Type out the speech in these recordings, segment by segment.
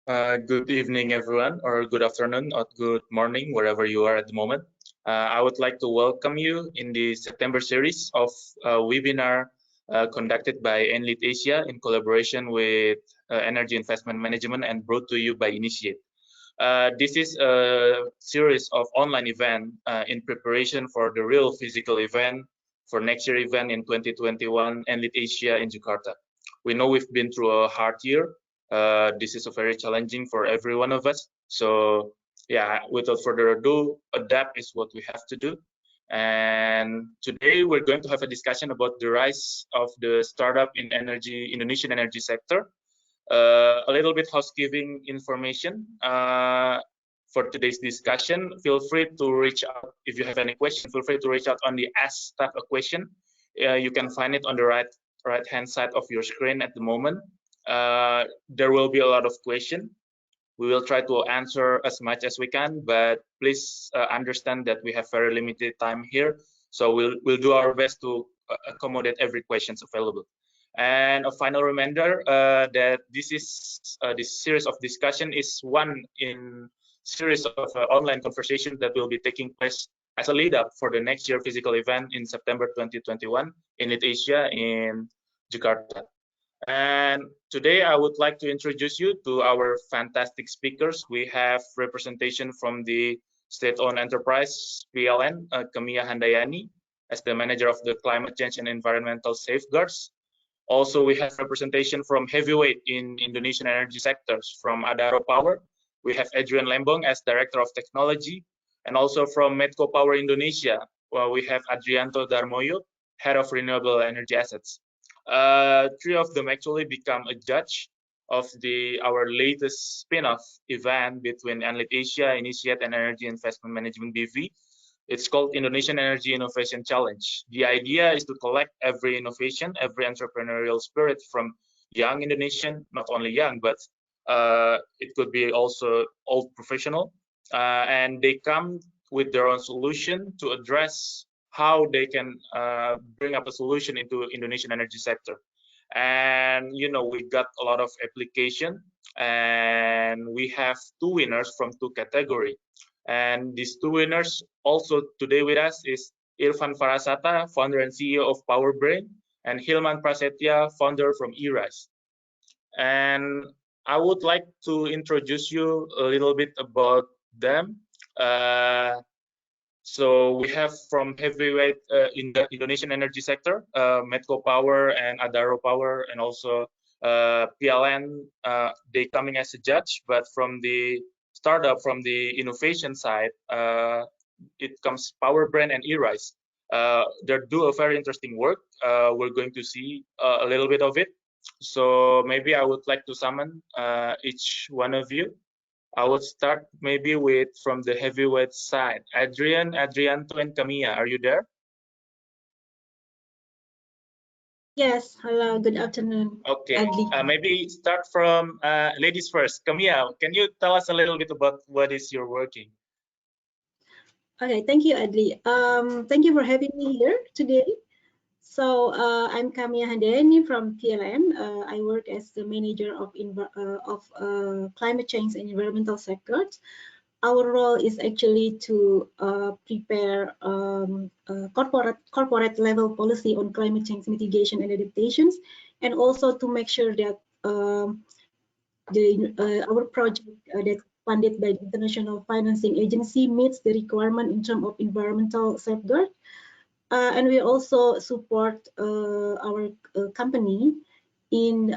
Good evening, everyone, or good afternoon, or good morning, wherever you are at the moment. I would like to welcome you in the September series of webinar conducted by Enlit Asia in collaboration with Energy Investment Management and brought to you by Initiate. This is a series of online event in preparation for the real physical event for next year event in 2021 Enlit Asia in Jakarta. We know we've been through a hard year. This is a very challenging for every one of us. So yeah, without further ado, adapt is what we have to do. And today we're going to have a discussion about the rise of the startup in Indonesian energy sector. A little bit housekeeping information for today's discussion. Feel free to reach out if you have any question. Feel free to reach out on the Ask Staff a Question. You can find it on the right hand side of your screen at the moment. There will be a lot of questions. We will try to answer as much as we can, but please understand that we have very limited time here. So we'll do our best to accommodate every questions available. And a final reminder that this series of discussion is one in series of online conversations that will be taking place as a lead up for the next year physical event in September 2021 in Asia in Jakarta. And today I would like to introduce you to our fantastic speakers. We have representation from the state-owned enterprise PLN, Kamiya Handayani, as the manager of the climate change and environmental safeguards. Also, we have representation from heavyweight in Indonesian energy sectors from Adaro Power. We have Adrian Lembong as Director of Technology, and also from Medco Power Indonesia, we have Adrianto Darmoyo, Head of Renewable Energy Assets. Three of them actually become a judge of our latest spin-off event between Enlit Asia, Initiate, and Energy Investment Management BV. It's called Indonesian Energy Innovation Challenge. The idea is to collect every innovation, every entrepreneurial spirit from young Indonesian, not only young, but it could be also old professional, and they come with their own solution to address how they can bring up a solution into Indonesian energy sector. And we got a lot of application, and we have two winners from two categories. And these two winners also today with us is Irfan Farasata, founder and CEO of PowerBrain, and Hilman Prasetya, founder from eRise. And I would like to introduce you a little bit about them. So we have from heavyweight in the Indonesian energy sector, Medco Power and Adaro Power, and also PLN, they coming as a judge, but from the startup, from the innovation side, it comes PowerBrain and eRise. They do a very interesting work. We're going to see a little bit of it. So maybe I would like to summon each one of you. I will start maybe with from the heavyweight side. Adrianto, and Kamiya, are you there? Yes, hello, good afternoon. Okay, maybe start from ladies first. Kamiya, can you tell us a little bit about what is your working? Okay, thank you, Adli. Thank you for having me here today. So I'm Kamiya Handayani from PLN. I work as the manager of climate change and environmental sectors. Our role is actually to prepare corporate level policy on climate change mitigation and adaptations, and also to make sure that our project that funded by the International Financing Agency meets the requirement in terms of environmental safeguard. And we also support our company in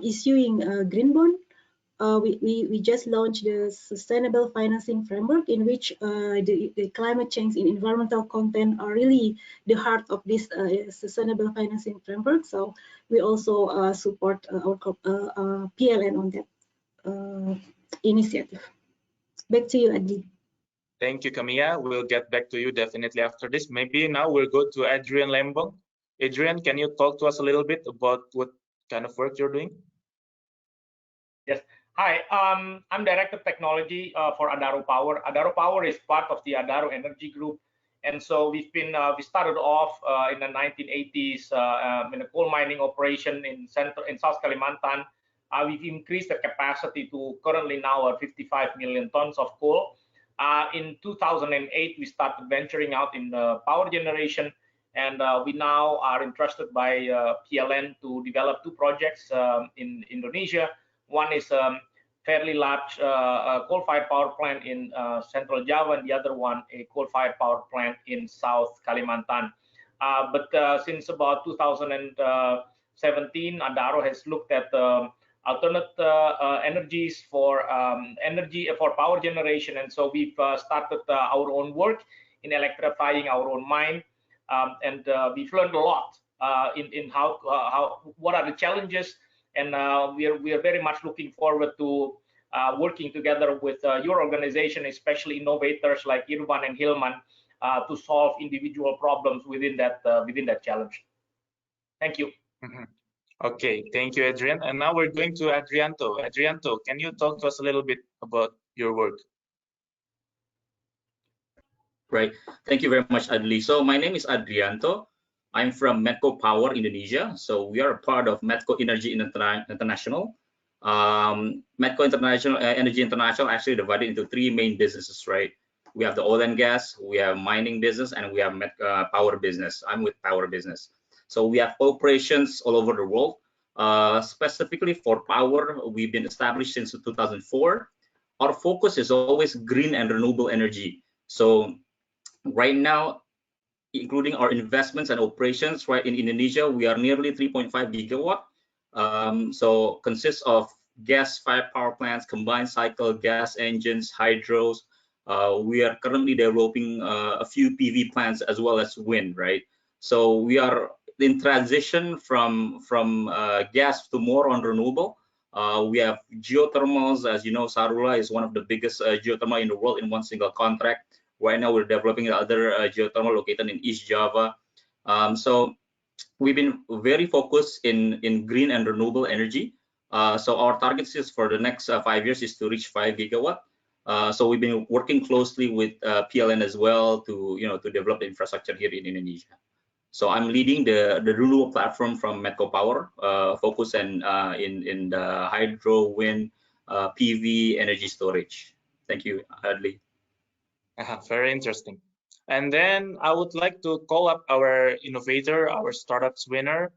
issuing a green bond. We just launched the sustainable financing framework, in which the climate change and environmental content are really the heart of this sustainable financing framework. So we also support our PLN on that initiative. Back to you, Adi. Thank you, Kamiya. We'll get back to you definitely after this. Maybe now we'll go to Adrian Lembong. Adrian, can you talk to us a little bit about what kind of work you're doing? Yes. Hi, I'm Director of Technology for Adaro Power. Adaro Power is part of the Adaro Energy Group. And so we started off in the 1980s in a coal mining operation in South Kalimantan. we've increased the capacity to currently now 55 million tons of coal. In 2008, we started venturing out in power generation, and we now are entrusted by PLN to develop two projects in Indonesia. One is fairly large coal-fired power plant in Central Java, and the other one a coal-fired power plant in South Kalimantan. But since about 2017, Adaro has looked at alternate energies for power generation, and so we've started our own work in electrifying our own mine, and we've learned a lot in what are the challenges, and we are very much looking forward to working together with your organization, especially innovators like Irfan and Hilman, to solve individual problems within that challenge. Thank you. Mm-hmm. Okay, thank you, Adrian. And now we're going to Adrianto. Adrianto, can you talk to us a little bit about your work? Right. Thank you very much, Adli. So my name is Adrianto. I'm from Medco Power, Indonesia. So we are a part of Medco Energy International. Medco Energy International actually divided into three main businesses, right? We have the oil and gas, we have mining business, and we have power business. I'm with power business. So we have operations all over the world. Specifically for power, we've been established since 2004. Our focus is always green and renewable energy. So right now, including our investments and operations, right, in Indonesia, we are nearly 3.5 gigawatt. So consists of gas-fired power plants, combined cycle gas engines, hydros. We are currently developing a few PV plants as well as wind, right? So we are in transition from gas to more on renewable. We have geothermals. As you know, Sarula is one of the biggest geothermal in the world in one single contract. Right now, we're developing other geothermal located in East Java. So we've been very focused in green and renewable energy. So our target is for the next 5 years is to reach 5 gigawatt. So we've been working closely with PLN as well to develop the infrastructure here in Indonesia. So I'm leading the renewable platform from Medco Power, focus in the hydro, wind, PV, energy storage. Thank you, Adli. Very interesting. And then I would like to call up our innovator, our startups winner,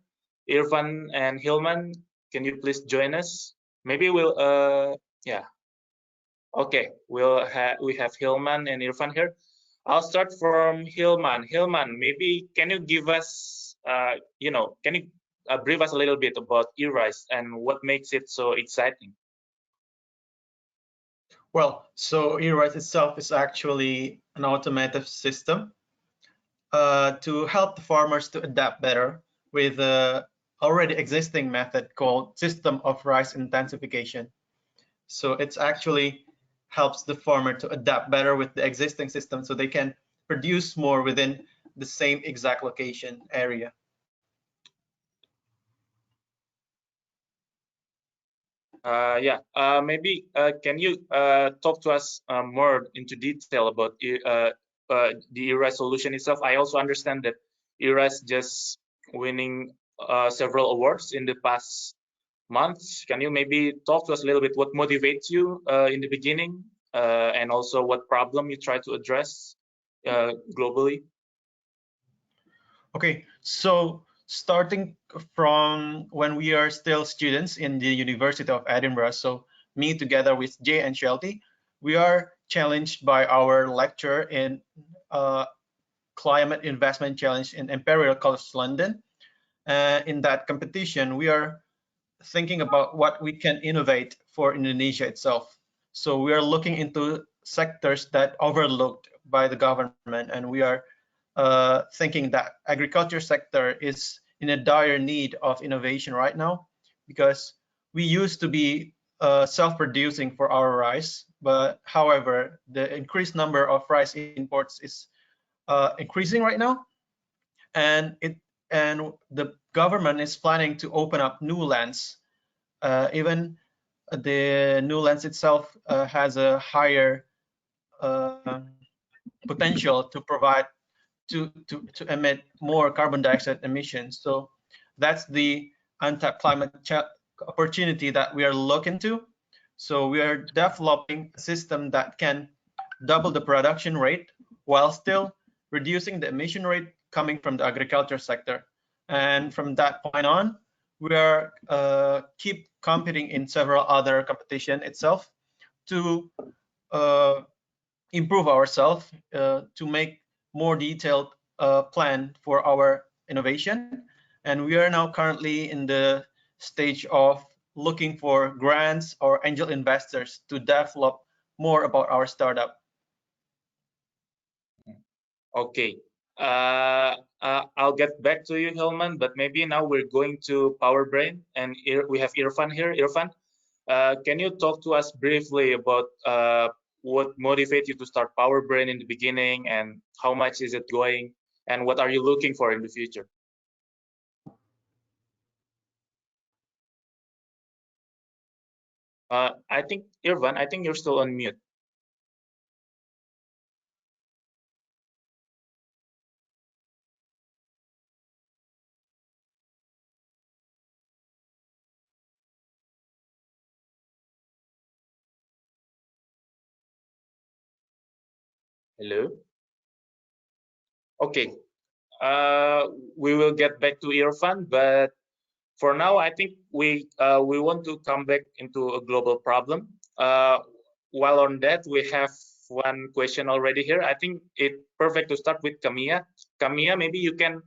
Irfan and Hilman. Can you please join us? Maybe we'll yeah. Okay, we have Hilman and Irfan here. I'll start from Hilman. Hilman, maybe can you give us can you brief us a little bit about eRISE and what makes it so exciting? Well, so eRISE itself is actually an automated system to help the farmers to adapt better with the already existing method called system of rice intensification. So it's actually helps the farmer to adapt better with the existing system so they can produce more within the same exact location area. Maybe can you talk to us more into detail about the eRISE solution itself? I also understand that eRISE just winning several awards in the past months. Can you maybe talk to us a little bit what motivates you in the beginning and also what problem you try to address globally? Okay, so starting from when we are still students in the University of Edinburgh, so me together with Jay and Shelty, we are challenged by our lecturer in Climate Investment Challenge in Imperial College London. In that competition, we are thinking about what we can innovate for Indonesia itself. So we are looking into sectors that overlooked by the government, and we are thinking that agriculture sector is in a dire need of innovation right now, because we used to be self-producing for our rice, but however, the increased number of rice imports is increasing right now, and the government is planning to open up new lands. Even the new lands itself has a higher potential to provide to emit more carbon dioxide emissions. So that's the Untitled opportunity that we are looking to. So we are developing a system that can double the production rate while still reducing the emission rate coming from the agriculture sector. And from that point on, we are keep competing in several other competition itself to improve ourselves, to make more detailed plan for our innovation. And we are now currently in the stage of looking for grants or angel investors to develop more about our startup. Okay. I'll get back to you, Hilman, but maybe now we're going to PowerBrain, and we have Irfan here. Irfan, can you talk to us briefly about what motivated you to start PowerBrain in the beginning, and how much is it going, and what are you looking for in the future? I think, Irfan, I think you're still on mute. Hello? Okay. We will get back to Irfan, but for now, I think we want to come back into a global problem. While on that, we have one question already here. I think it's perfect to start with Kamia. Kamia, maybe you can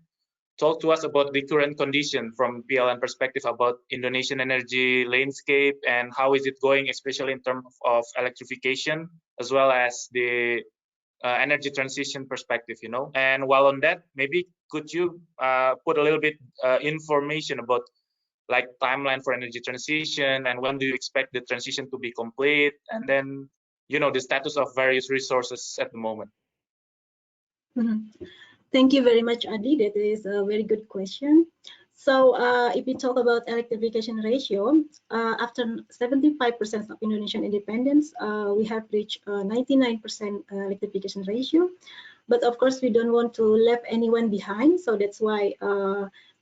talk to us about the current condition from PLN perspective about Indonesian energy landscape, and how is it going, especially in terms of electrification, as well as the energy transition perspective, you know. And while on that, maybe could you put a little bit information about like timeline for energy transition, and when do you expect the transition to be complete, and then, you know, the status of various resources at the moment. Thank you very much, Adi. That is a very good question. So if we talk about electrification ratio, after 75% of Indonesian independence, we have reached 99% electrification ratio. But of course, we don't want to leave anyone behind. So that's why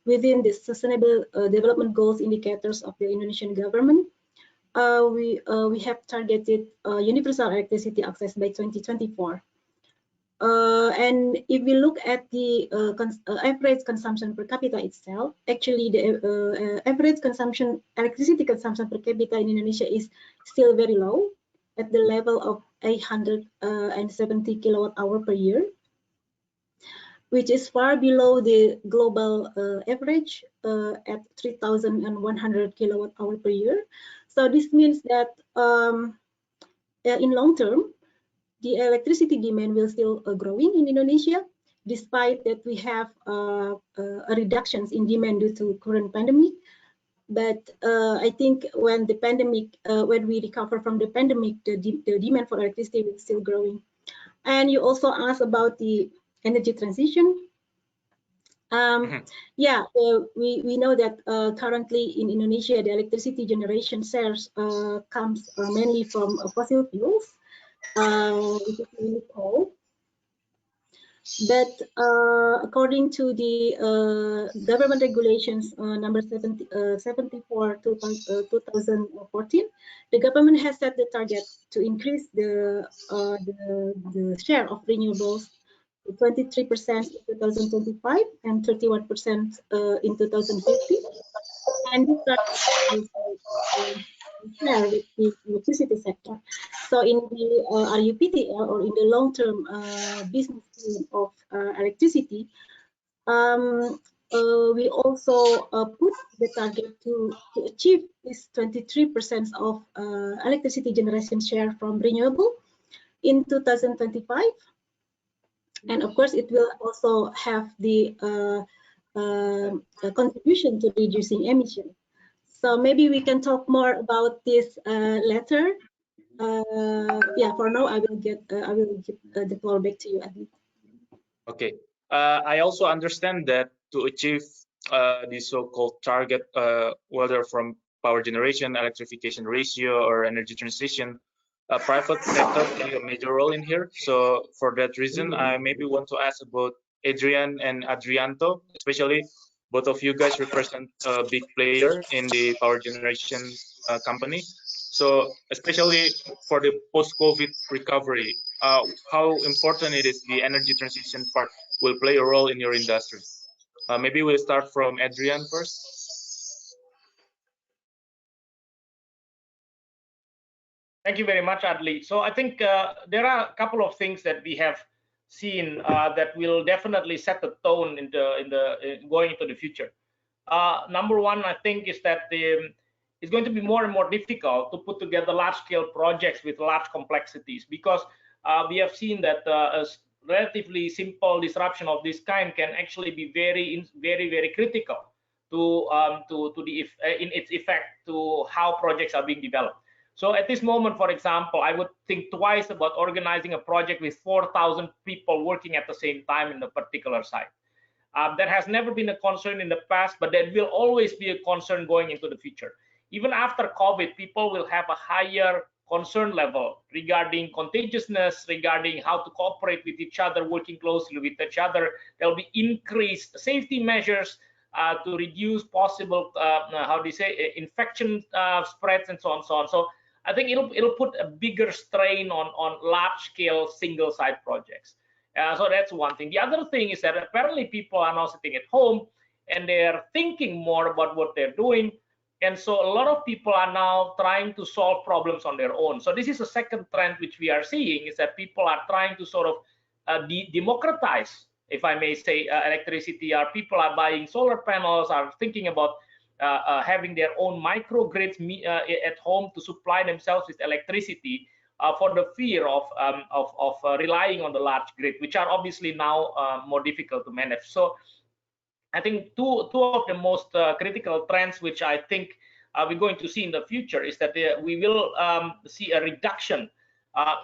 within the sustainable development goals indicators of the Indonesian government, we have targeted universal electricity access by 2024. And if we look at the average consumption per capita itself, actually the average electricity consumption per capita in Indonesia is still very low, at the level of 870 kilowatt hour per year, which is far below the global average at 3,100 kilowatt hour per year. So this means that in long term, the electricity demand will still growing in Indonesia, despite that we have reductions in demand due to current pandemic. But I think when the pandemic, when we recover from the pandemic, the demand for electricity will still growing. And you also asked about the energy transition. Yeah, we know that currently in Indonesia, the electricity generation shares comes mainly from fossil fuels. Which is mainly coal. But according to the government regulations number 74 2014, the government has set the target to increase the share of renewables to 23% in 2025 and 31% in 2050. And this target is share with the electricity sector. So in the RUPTL, or in the long-term business plan of electricity, we also put the target to achieve this 23% of electricity generation share from renewable in 2025. And of course, it will also have the contribution to reducing emission. So maybe we can talk more about this later. Yeah, for now, I will give the floor back to you, Adi. Okay. I also understand that to achieve the so-called target, whether from power generation, electrification ratio, or energy transition, private sector play a major role in here. So for that reason, I maybe want to ask about Adrian and Adrianto, especially Both of you guys represent a big player in the power generation company. So especially for the post-COVID recovery, how important it is the energy transition part will play a role in your industry. Maybe we'll start from Adrian first. Thank you very much, Adli. So I think there are a couple of things that we have seen that will definitely set the tone going into the future. Number one, I think, is that it's going to be more and more difficult to put together large-scale projects with large complexities, because we have seen that a relatively simple disruption of this kind can actually be very critical in its effect to how projects are being developed. So at this moment, for example, I would think twice about organizing a project with 4,000 people working at the same time in a particular site. That has never been a concern in the past, but that will always be a concern going into the future. Even after COVID, people will have a higher concern level regarding contagiousness, regarding how to cooperate with each other, working closely with each other. There will be increased safety measures to reduce possible, infection spreads and so on and so on. So I think it'll put a bigger strain on large-scale single-site projects. So that's one thing. The other thing is that apparently people are now sitting at home and they're thinking more about what they're doing. And so a lot of people are now trying to solve problems on their own. So this is a second trend which we are seeing, is that people are trying to sort of democratize, if I may say, electricity. People are buying solar panels, are thinking about having their own microgrids at home to supply themselves with electricity for the fear of relying on the large grid, which are obviously now more difficult to manage. So I think two of the most critical trends, which I think we're going to see in the future, is that we will see a reduction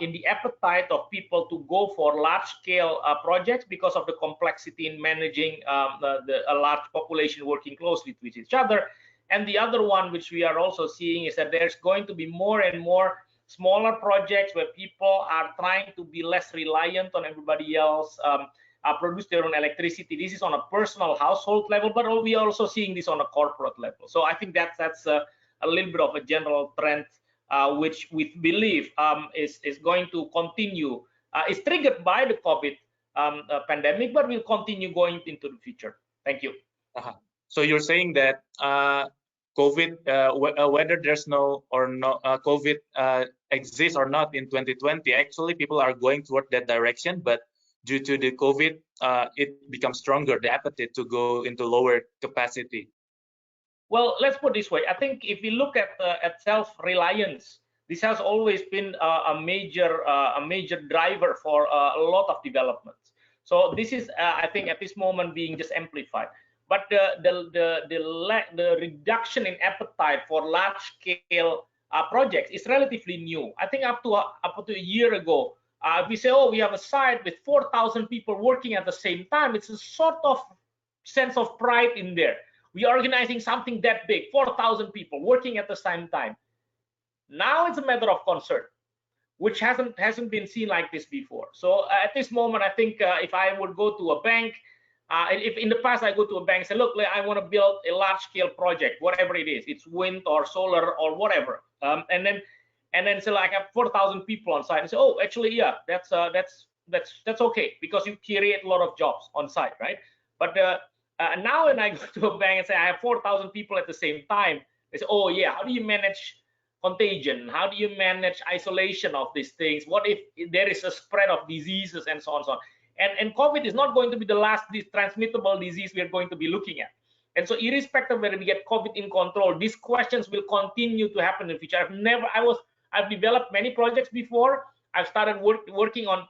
in the appetite of people to go for large-scale projects because of the complexity in managing a large population working closely with each other. And the other one, which we are also seeing, is that there's going to be more and more smaller projects where people are trying to be less reliant on everybody else, produce their own electricity. This is on a personal household level, but we are also seeing this on a corporate level. So I think that's a little bit of a general trend, which we believe is going to continue. It's triggered by the COVID pandemic, but will continue going into the future. Thank you. So you're saying that COVID, whether there's no or no COVID exists or not in 2020, actually people are going toward that direction, but due to the COVID, it becomes stronger, the appetite to go into lower capacity. Well, let's put it this way. I think if we look at self-reliance, this has always been a major driver for a lot of developments. So this is, I think, at this moment being just amplified. But the reduction in appetite for large-scale projects is relatively new. I think up to a year ago, we say, oh, we have a site with 4,000 people working at the same time. It's a sort of sense of pride in there. We are organizing something that big, 4,000 people working at the same time. Now it's a matter of concern, which hasn't been seen like this before. So at this moment, I think if I would go to a bank, if in the past I go to a bank and say, look, I want to build a large-scale project, whatever it is, it's wind or solar or whatever, and then say, like, I have 4,000 people on site, and say, oh, actually, yeah, that's okay, because you create a lot of jobs on site, right? But now when I go to a bank and say I have 4,000 people at the same time, they say, oh yeah, how do you manage contagion? How do you manage isolation of these things? What if there is a spread of diseases and so on and so on? And COVID is not going to be the last transmittable disease we are going to be looking at. And so irrespective of whether we get COVID in control, these questions will continue to happen in the future. I've developed many projects before. I've started working on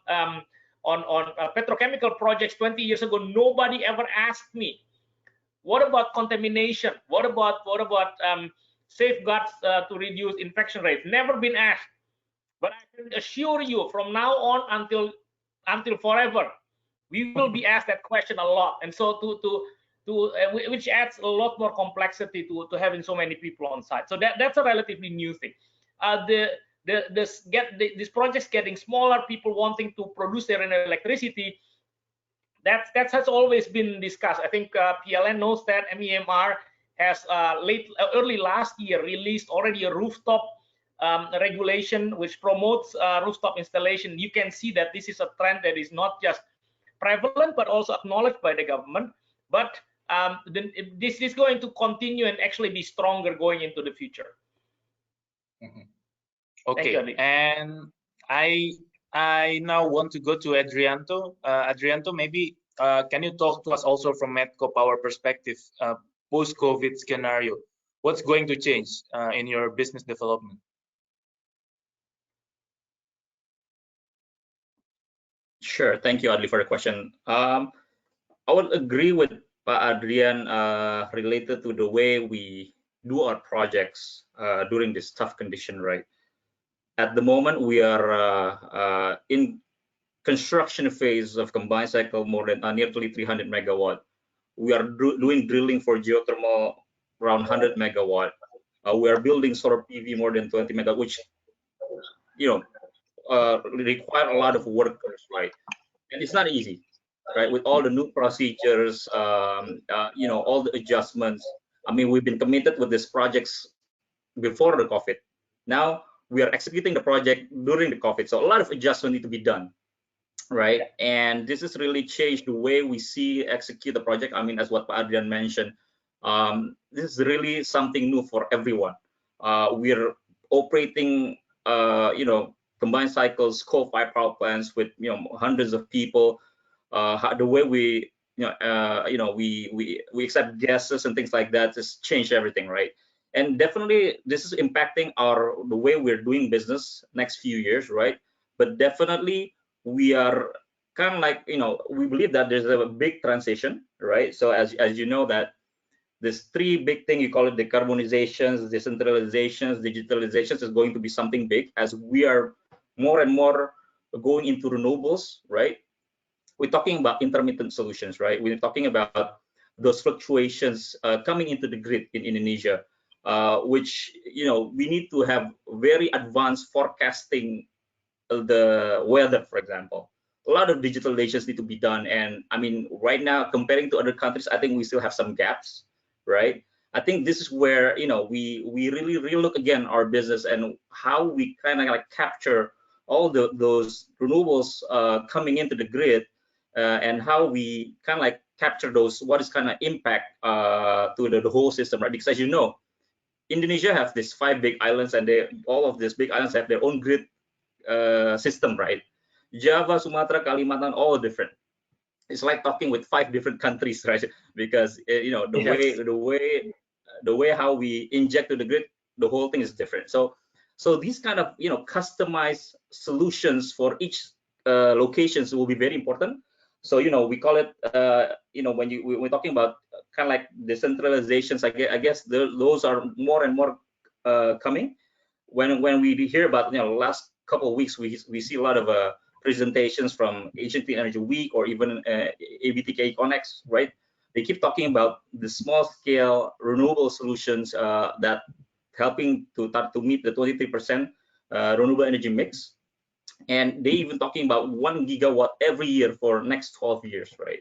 petrochemical projects 20 years ago. Nobody ever asked me, what about contamination? What about safeguards to reduce infection rates? Never been asked. But I can assure you, from now on until forever, we will be asked that question a lot. And so which adds a lot more complexity to having so many people on site. So that's a relatively new thing. These projects getting smaller, people wanting to produce their own electricity, that has always been discussed. I think PLN knows that. MEMR has early last year released already a rooftop regulation which promotes rooftop installation. You can see that this is a trend that is not just prevalent but also acknowledged by the government. But this is going to continue and actually be stronger going into the future. Okay, and I now want to go to Adrianto. Adrianto, maybe can you talk to us also from Medco Power perspective, post-COVID scenario? What's going to change in your business development? Sure. Thank you, Adli, for the question. I would agree with Adrian related to the way we do our projects during this tough condition, right? At the moment, we are in construction phase of combined cycle more than nearly 300 megawatt. We are doing drilling for geothermal around 100 megawatt. We are building solar PV more than 20 megawatt, which require a lot of workers, right? And it's not easy, right? With all the new procedures, all the adjustments. I mean, we've been committed with these projects before the COVID. Now we are executing the project during the COVID, so a lot of adjustment need to be done, right? And this has really changed the way we execute the project. I mean, as what Adrian mentioned, this is really something new for everyone. We're operating, combined cycles, coal-fired power plants with hundreds of people. The way we we accept guests and things like that has changed everything, right? And definitely this is impacting the way we're doing business next few years, right? But definitely we are kind of like, we believe that there's a big transition, right? So as you know that there's three big things, you call it decarbonizations, decentralizations, digitalizations, is going to be something big as we are more and more going into renewables, right? We're talking about intermittent solutions, right? We're talking about those fluctuations coming into the grid in Indonesia, which we need to have very advanced forecasting the weather, for example. A lot of digitalizations need to be done, and I mean, right now comparing to other countries, I think we still have some gaps, right? I think this is where we really look again our business and how we kind of like capture all those renewables coming into the grid, and how we kind of like capture those, what is kind of impact to the whole system, right? Because as you know, Indonesia have these 5 big islands, and all of these big islands have their own grid system, right? Java, Sumatra, Kalimantan, all different. It's like talking with 5 different countries, right? Because the way how we inject to the grid, the whole thing is different. So these kind of customized solutions for each locations will be very important. So we call it when we're talking about kind of like decentralizations, I guess those are more and more coming. When we hear about last couple of weeks, we see a lot of presentations from Asian Clean Energy Week or even ABTK Connects, right? They keep talking about the small scale renewable solutions that helping to meet the 23% renewable energy mix. And they even talking about 1 gigawatt every year for next 12 years, right?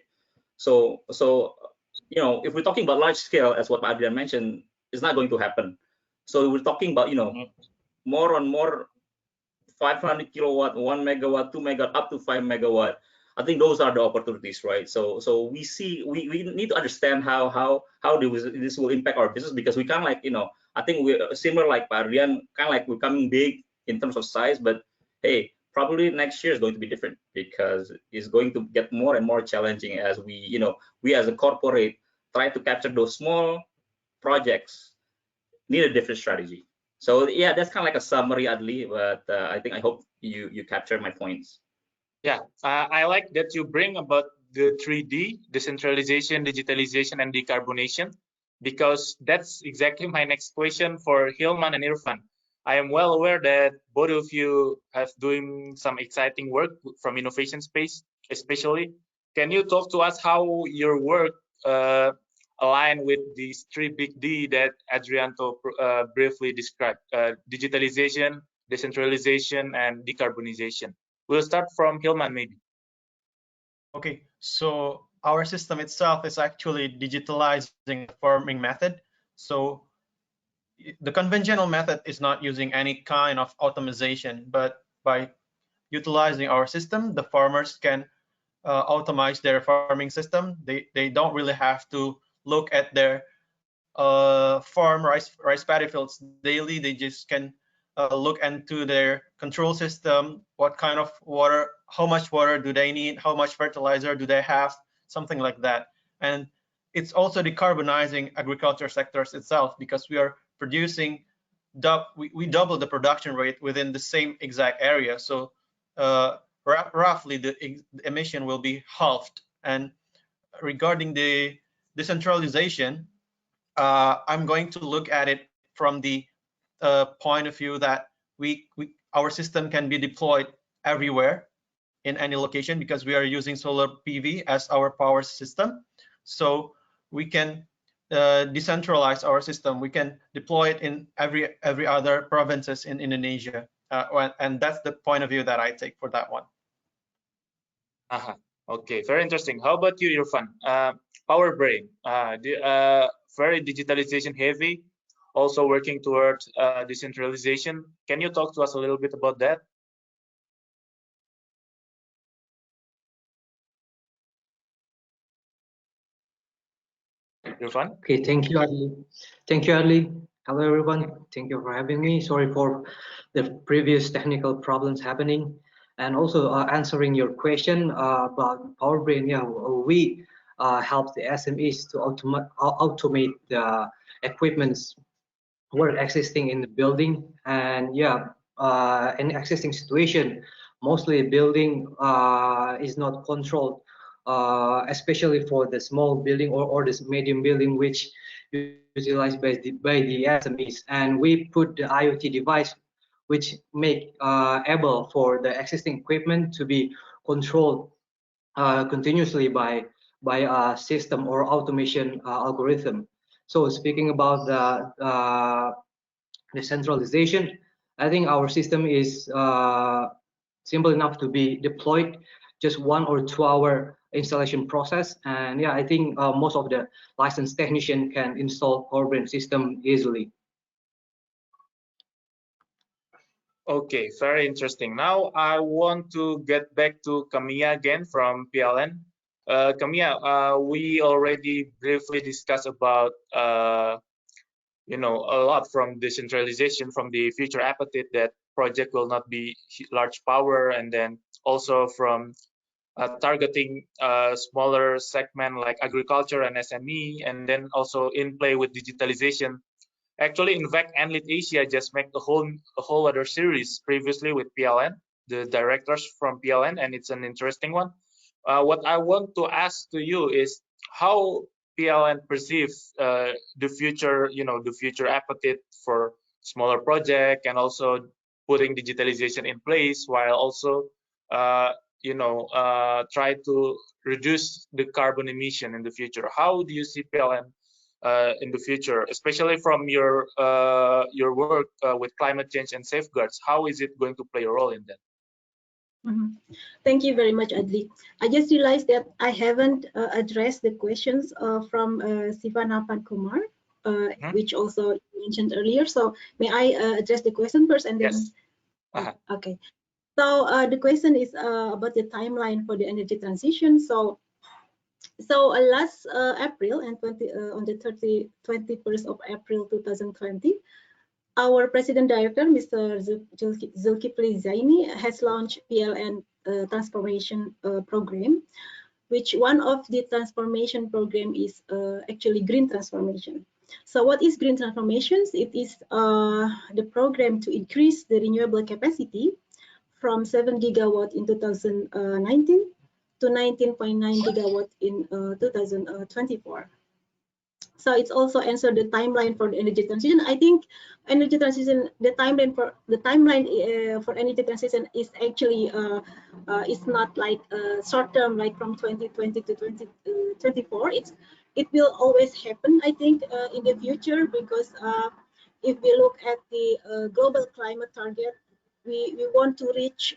So if we're talking about large scale, as what Adrian mentioned, it's not going to happen. So we're talking about more and more 500 kilowatt, 1 megawatt, 2 megawatt, up to 5 megawatt. I think those are the opportunities, right? So we need to understand how this will impact our business, because we kind of like I think we're similar like Adrian, kind of like we're coming big in terms of size, but hey, probably next year is going to be different because it's going to get more and more challenging as we as a corporate try to capture those small projects, need a different strategy. So yeah, that's kind of like a summary, Adli, but I hope you capture my points. Yeah, I like that you bring about the 3D, decentralization, digitalization, and decarbonation, because that's exactly my next question for Hilman and Irfan. I am well aware that both of you have doing some exciting work from innovation space, especially. Can you talk to us how your work align with these 3 big D that Adrianto briefly described: digitalization, decentralization, and decarbonization? We'll start from Hilman, maybe. Okay, So our system itself is actually digitalizing the farming method. So the conventional method is not using any kind of automation, but by utilizing our system, the farmers can automate their farming system. They don't really have to look at their farm rice paddy fields daily. They just can look into their control system, what kind of water, how much water do they need, how much fertilizer do they have, something like that. And it's also decarbonizing agriculture sectors itself, because we are producing, we double the production rate within the same exact area. So roughly the emission will be halved. And regarding the decentralization, I'm going to look at it from the point of view that our system can be deployed everywhere in any location, because we are using solar PV as our power system. So we can decentralize our system. We can deploy it in every other provinces in Indonesia, and that's the point of view that I take for that one. Okay, very interesting. How about you, Irfan? Power Brain, very digitalization heavy, also working towards decentralization. Can you talk to us a little bit about that? Irfan? Okay, thank you, Adli. Thank you, Adli. Hello, everyone. Thank you for having me. Sorry for the previous technical problems happening. And also answering your question about PowerBrain, yeah, we help the SMEs to automate the equipments work existing in the building. And yeah, in existing situation, mostly building is not controlled, especially for the small building or this medium building, which utilized by the SMEs. And we put the IoT device, which make able for the existing equipment to be controlled continuously by a system or automation algorithm. So speaking about the decentralization, I think our system is simple enough to be deployed, just 1 or 2 hour installation process. And yeah, I think most of the licensed technician can install PowerBrain system easily. Okay, very interesting. Now I want to get back to Camilla again from PLN. Camilla, we already briefly discussed about you know, a lot from decentralization, from the future appetite that project will not be large power, and then also from targeting smaller segment like agriculture and SME, and then also in play with digitalization. Actually, in fact, Enlit Asia just made a whole other series previously with PLN, the directors from PLN, and it's an interesting one. What I want to ask to you is how PLN perceives the future, you know, the future appetite for smaller project, and also putting digitalization in place while also, you know, try to reduce the carbon emission in the future. How do you see PLN in the future, especially from your work with climate change and safeguards? How is it going to play a role in that? Thank you very much, Adli. I just realized that I haven't addressed the questions from Sivana Pankumar, which also mentioned earlier. So may I address the question first, and then? Yes. Okay. So the question is about the timeline for the energy transition. So last April, and on the 21st of April 2020, our President Director, Mr. Zulkifli Zaini, has launched PLN transformation program, which one of the transformation program is actually green transformation. So what is green transformations? It is the program to increase the renewable capacity from 7 gigawatt in 2019 to 19.9 gigawatt in 2024. So it's also answered the timeline for the energy transition. I think energy transition, the timeline for energy transition is actually it's not like short term, like from 2020 to 2024. It will always happen, I think, in the future, because if we look at the global climate target, we want to reach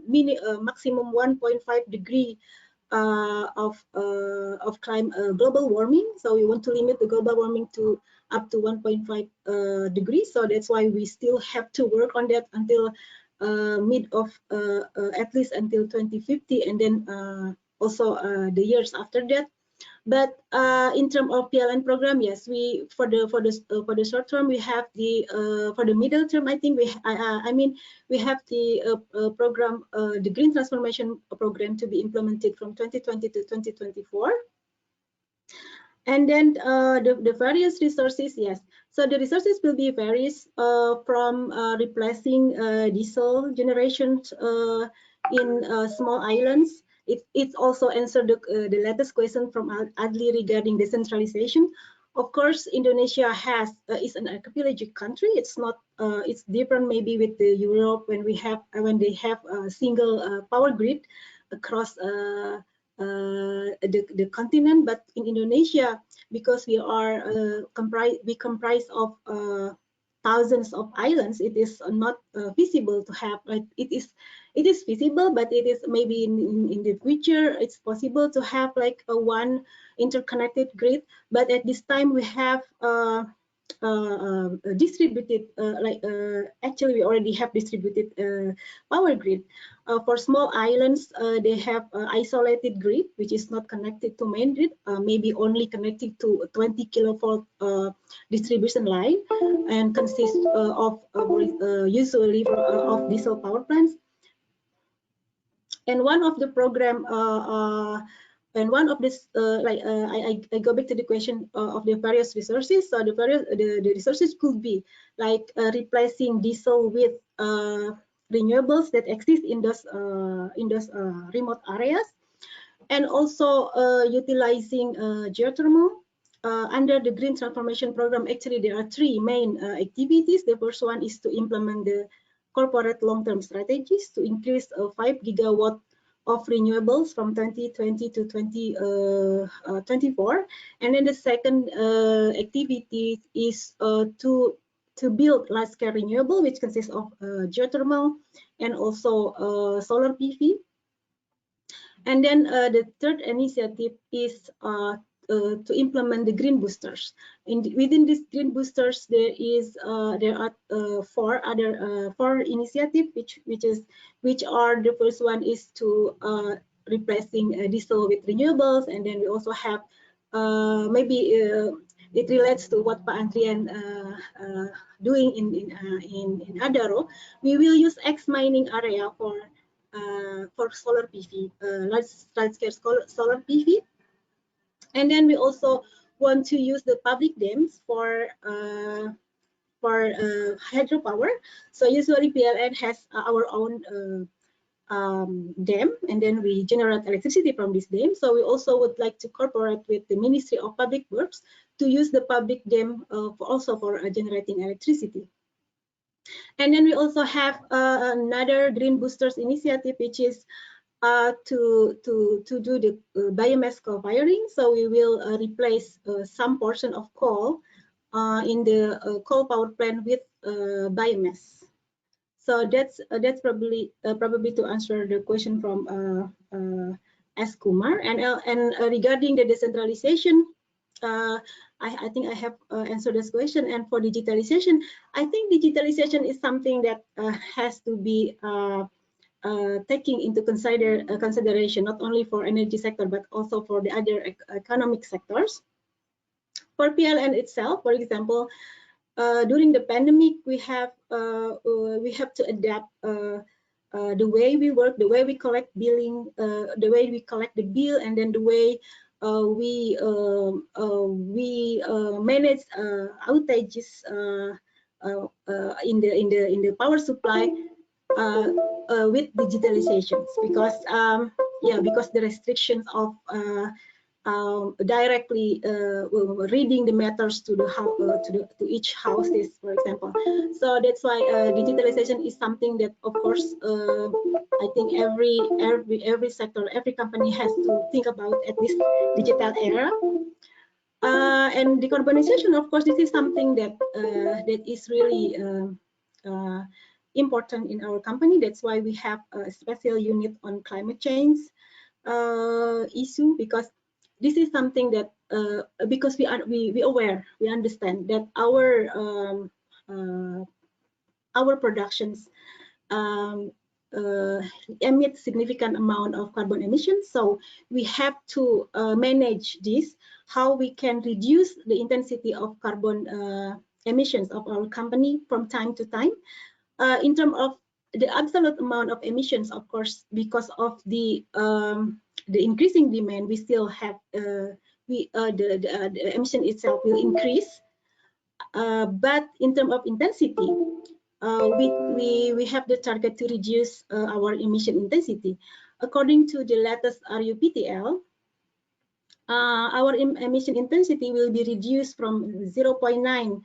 maximum 1.5 degree of global warming. So we want to limit the global warming to up to 1.5 degrees. So that's why we still have to work on that until mid of at least until 2050, and then also the years after that. But in terms of PLN program, yes, we for the short term we have the for the middle term, I think we have the program, the green transformation program, to be implemented from 2020 to 2024. And then the various resources, yes. So the resources will be various from replacing diesel generations in small islands. It also answered the latest question from Adli regarding decentralization. Of course, Indonesia is an archipelagic country. It's not. It's different maybe with the Europe when they have a single power grid across the continent. But in Indonesia, because we comprise of thousands of islands, it is not feasible to have. It is feasible, but it is maybe in the future it's possible to have like one interconnected grid. But at this time we have distributed, actually we already have distributed power grid. For small islands, they have isolated grid, which is not connected to main grid, maybe only connected to 20 kilovolt distribution line, and consists of usually of diesel power plants. And one of the program, and one of this, I go back to the question of the various resources. So the resources could be like replacing diesel with renewables that exist in those remote areas, and also utilizing geothermal. Under the green transformation program, actually there are three main activities. The first one is to implement the corporate long-term strategies to increase 5 gigawatt of renewables from 2020 to 2024. And then the second activity is to build large-scale renewable, which consists of geothermal and also solar PV. And then the third initiative is to implement the green boosters. Within these green boosters, there are four initiatives, which are, the first one is to replacing diesel with renewables, and then we also have maybe it relates to what Pak Andrian doing in Adaro. We will use X mining area for solar PV, large-scale solar PV. And then we also want to use the public dams for hydropower. So usually PLN has our own dam, and then we generate electricity from this dam. So we also would like to cooperate with the Ministry of Public Works to use the public dam also for generating electricity. And then we also have another green boosters initiative, which is to do the biomass co-firing. So we will replace some portion of coal in the coal power plant with biomass. So that's probably to answer the question from S. Kumar. And regarding the decentralization, I think I have answered this question. And for digitalization, I think digitalization is something that has to be taking into consideration, not only for energy sector but also for the other economic sectors. For PLN itself, for example, during the pandemic, we have to adapt the way we work, the way we collect billing, the way we collect the bill, and then the way we manage outages in the power supply. With digitalizations, because the restrictions of directly reading the matters to each houses, for example. So that's why digitalization is something that, of course, I think every sector, every company has to think about at this digital era. And decarbonization, of course, this is something that that is really important in our company. That's why we have a special unit on climate change issue, because this is something that because we aware, we understand that our productions emit significant amount of carbon emissions. So we have to manage this, how we can reduce the intensity of carbon emissions of our company from time to time. In terms of the absolute amount of emissions, of course, because of the increasing demand, we still have the emission itself will increase. But in terms of intensity, we have the target to reduce our emission intensity. According to the latest RUPTL, our emission intensity will be reduced from 0.9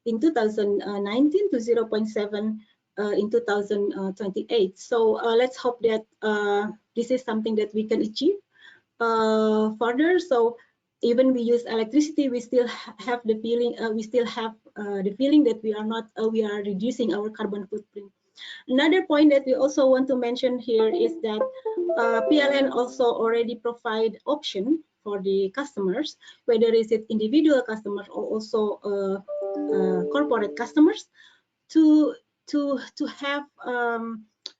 in 2019 to 0.7 in 2028. So let's hope that this is something that we can achieve further. So even we use electricity, we still have the feeling that we are reducing our carbon footprint. Another point that we also want to mention here is that PLN also already provide option for the customers, whether is it individual customers or also corporate customers, to have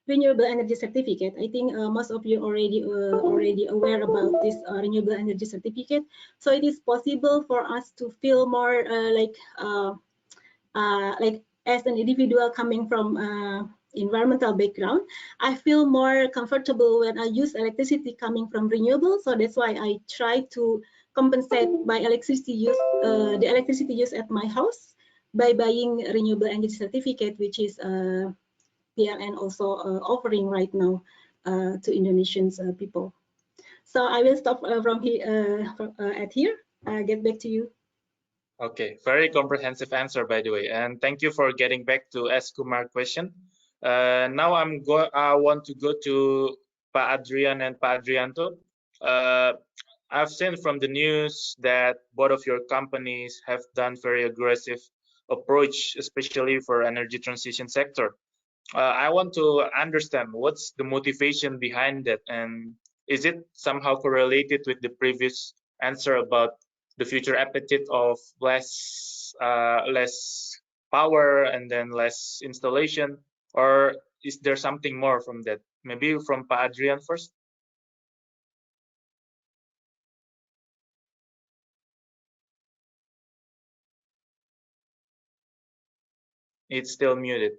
renewable energy certificate. I think most of you already aware about this renewable energy certificate. So it is possible for us to feel more like as an individual coming from environmental background, I feel more comfortable when I use electricity coming from renewable. So that's why I try to compensate by electricity use, the electricity use at my house, by buying renewable energy certificate, which is PLN also offering right now to Indonesian people. So I will stop from here at here. Get back to you. Okay, very comprehensive answer, by the way, and thank you for getting back to S. Kumar question. Now I want to go to Pa Adrian and Pa Adrianto. I've seen from the news that both of your companies have done very aggressive approach, especially for energy transition sector. I want to understand what's the motivation behind that, and is it somehow correlated with the previous answer about the future appetite of less power and then less installation, or is there something more from that? Maybe from Pa Adrian first. It's still muted.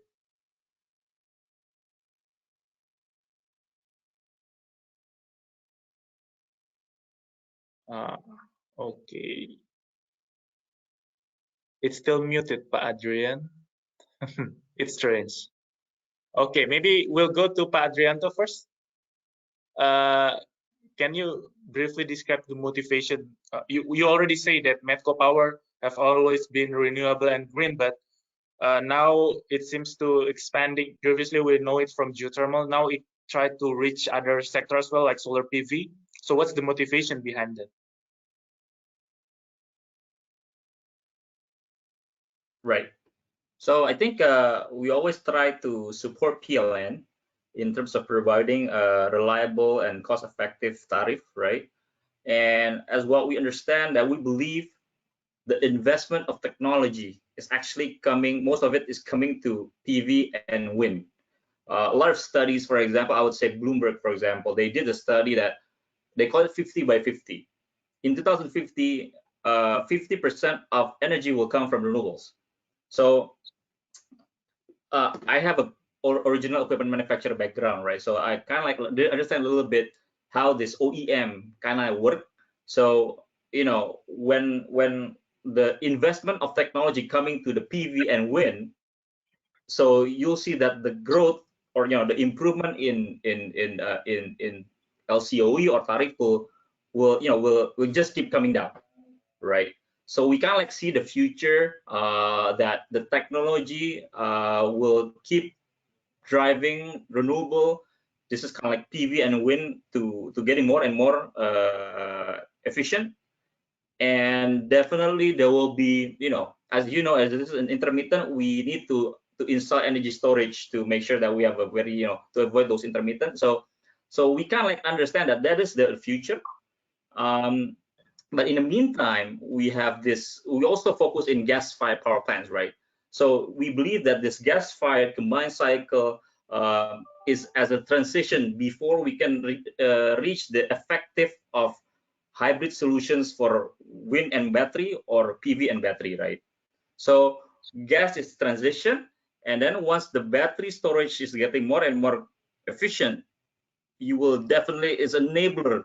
Okay. It's still muted, Pa Adrian. It's strange. Okay, maybe we'll go to Pa Adrianto first. Can you briefly describe the motivation? You already say that Medco Power have always been renewable and green, but now it seems to expanding. Previously, we know it from geothermal. Now it tried to reach other sectors as well, like solar PV. So what's the motivation behind that? Right. So I think we always try to support PLN in terms of providing a reliable and cost-effective tariff, right? And as what we understand, that we believe the investment of technology is actually coming, most of it is coming to PV and wind. A lot of studies, for example, I would say Bloomberg, for example, they did a study that they call it 50 by 50. In 2050, 50% of energy will come from renewables. So I have a original equipment manufacturer background, right? So I kind of like understand a little bit how this OEM kind of work. So you know, when the investment of technology coming to the PV and wind, so you'll see that the growth, or you know, the improvement in LCOE or tariff will just keep coming down, right? So we kind of like see the future that the technology will keep driving renewable. This is kind of like PV and wind to getting more and more efficient. And definitely there will be, you know, as this is an intermittent, we need to to install energy storage to make sure that we have a very, to avoid those intermittent. So we kind of like understand that that is the future. But in the meantime, we have this, we also focus in gas-fired power plants, right? So we believe that this gas-fired combined cycle is as a transition before we can reach the effective of hybrid solutions for wind and battery or PV and battery, right? So gas is transition, and then once the battery storage is getting more and more efficient, you will definitely is enabler